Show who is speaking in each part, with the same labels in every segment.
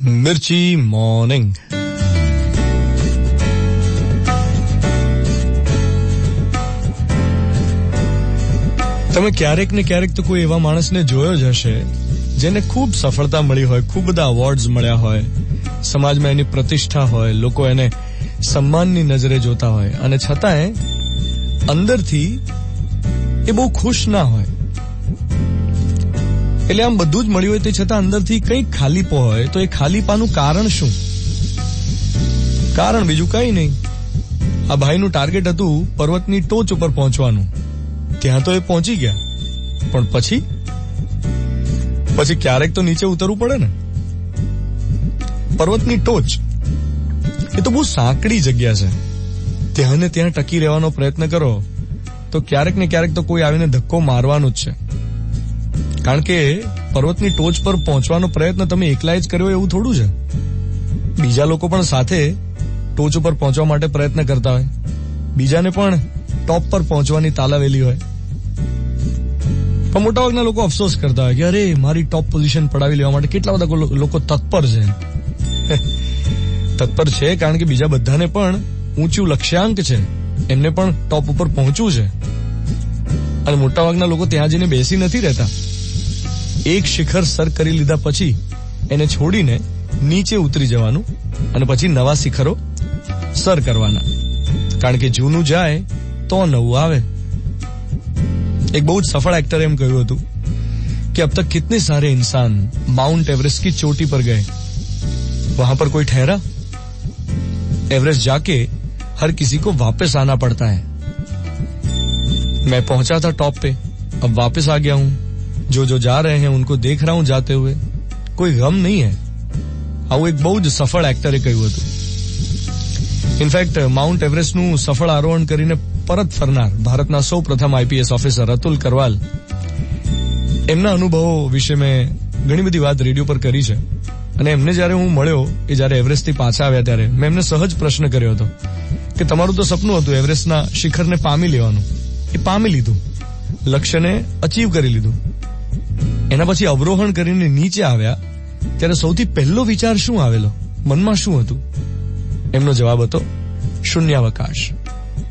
Speaker 1: મિર્ચી morning. તમે ક્યારેક ને ક્યારેક તો કોઈ એવા માણસને જોયો જ હશે જેને ખૂબ સફળતા મળી હોય, ખૂબ બધા અવોર્ડ્સ મળ્યા હોય, સમાજમાં એની પ્રતિષ્ઠા હોય, લોકો એને સન્માનની નજરે જોતા હોય અને છતાંય અંદરથી એ બહુ ખુશ ના હોય. એટલે આમ બધું જ મળ્યું હોય તે છતાં અંદરથી કંઈક ખાલીપો હોય. તો એ ખાલીપાનું કારણ શું? કારણ બીજું કંઈ નહીં. આ ભાઈનું ટાર્ગેટ હતું પર્વતની ટોચ ઉપર પહોંચવાનું. ત્યાં તો એ પહોંચી ગયા, પણ પછી ક્યારેક તો નીચે ઉતરવું પડે ને. પર્વતની ટોચ એ તો બહુ સાંકડી જગ્યા છે. ત્યાં ને ત્યાં ટકી રહેવાનો પ્રયત્ન કરો તો ક્યારેક ને ક્યારેક તો કોઈ આવીને ધક્કો મારવાનું જ છે. કારણ કે પર્વતની ટોચ પર પહોંચવાનો પ્રયત્ન તમે એકલા જ કર્યો એવું થોડું છે. બીજા લોકો પણ સાથે ટોચ ઉપર પહોંચવા માટે પ્રયત્ન કરતા હોય, બીજાને પણ ટોપ પર પહોંચવાની તાલાવેલી હોય. પણ મોટાભાગના લોકો અફસોસ કરતા હોય કે અરે મારી ટોપ પોઝિશન પડાવી લેવા માટે કેટલા બધા લોકો તત્પર છે. તત્પર છે કારણ કે બીજા બધાને પણ ઊંચું લક્ષ્યાંક છે, એમને પણ ટોપ ઉપર પહોંચવું છે. અને મોટાભાગના લોકો ત્યાં જઈને બેસી નથી રહેતા. એક શિખર સર કરી લીધા પછી એને છોડીને નીચે ઉતરી જવાનું અને પછી નવા શિખરો સર કરવાના. કારણ કે જૂનું જાય તો નવું આવે. એક બહુ જ સફળ एक्टर એમ કહ્યું હતું कि अब तक कितने सारे इंसान माउंट एवरेस्ट की चोटी पर गए, वहां पर कोई ठहरा? एवरेस्ट जाके हर किसी को वापस आना पड़ता है. मैं पहुंचा था टॉप पे, अब वापस आ गया हूं. जो जा रहे हैं उनको देख रहा हूं जाते हुए, कोई गम नहीं है. આવું એક બહુ જ સફળ એક્ટરે કહ્યું હતું. ઇનફેક્ટ માઉન્ટ એવરેસ્ટનું સફળ આરોહણ કરીને પરત ફરનાર ભારતના સૌ પ્રથમ આઈપીએસ ઓફિસર અતુલ કરવાલ, એમના અનુભવો વિશે મેં ઘણી બધી વાત રેડિયો પર કરી છે. અને એમને જયારે હું મળ્યો, એ જયારે એવરેસ્ટથી પાછા આવ્યા ત્યારે મેં એમને સહજ પ્રશ્ન કર્યો હતો કે તમારું તો સપનું હતું એવરેસ્ટના શિખરને પામી લેવાનું, એ પામી લીધું, લક્ષ્યને અચીવ કરી લીધું. એના પછી અવરોહણ કરીને નીચે આવ્યા ત્યારે સૌથી પહેલો વિચાર શું આવેલો, મનમાં શું હતું? એમનો જવાબ હતો શૂન્યાવકાશ,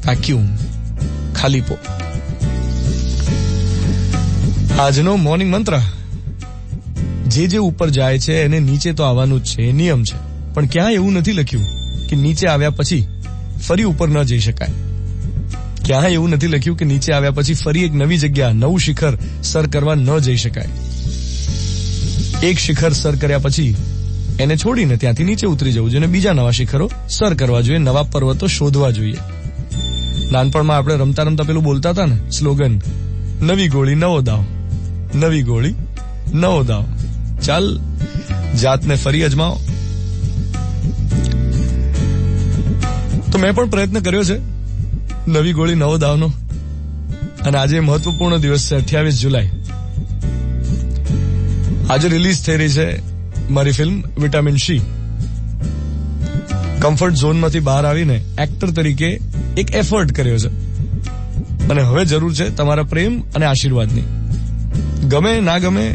Speaker 1: વેક્યુમ, ખાલીપો. આજનો મોર્નિંગ મંત્ર, જે ઉપર જાય છે એને નીચે તો આવવાનું જ છે, એ નિયમ છે. પણ ક્યાંય એવું નથી લખ્યું કે નીચે આવ્યા પછી ફરી ઉપર ન જઈ શકાય. ક્યાંય એવું નથી લખ્યું કે નીચે આવ્યા પછી ફરી એક નવી જગ્યા, નવું શિખર સર કરવા ન જઈ શકાય. એક શિખર સર કર્યા પછી એને છોડીને ત્યાંથી નીચે ઉતરી જવું જોઈએ, બીજા નવા શિખરો સર કરવા જોઈએ, નવા પર્વતો શોધવા જોઈએ. નાનપણમાં આપણે રમતા રમતા પેલું બોલતા હતા ને સ્લોગન, નવી ગોળી નવો દાવ, નવી ગોળી નવો દાવ. ચાલ જાતને ફરી અજમાવો. તો મેં પણ પ્રયત્ન કર્યો છે નવી ગોળી નવો દાવનો. અને આજે મહત્વપૂર્ણ દિવસ છે, 28 જુલાઈ. આજે રિલીઝ થઈ રહી છે મારી ફિલ્મ વિટામિન સી. કમ્ફર્ટ ઝોનમાંથી બહાર આવીને એક્ટર તરીકે એક એફર્ટ કર્યો છે અને હવે જરૂર છે તમારા પ્રેમ અને આશીર્વાદની. ગમે ના ગમે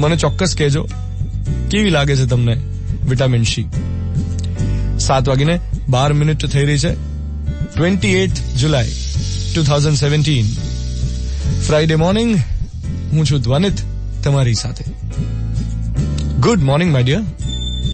Speaker 1: મને ચોક્કસ કહેજો કેવી લાગે છે તમને વિટામિન સી. 7:12 થઈ રહી છે, 28 જુલાઈ 2017, ફ્રાઈડે મોર્નિંગ. હું છું ધ્વનિત તમારી સાથે. Good morning my dear.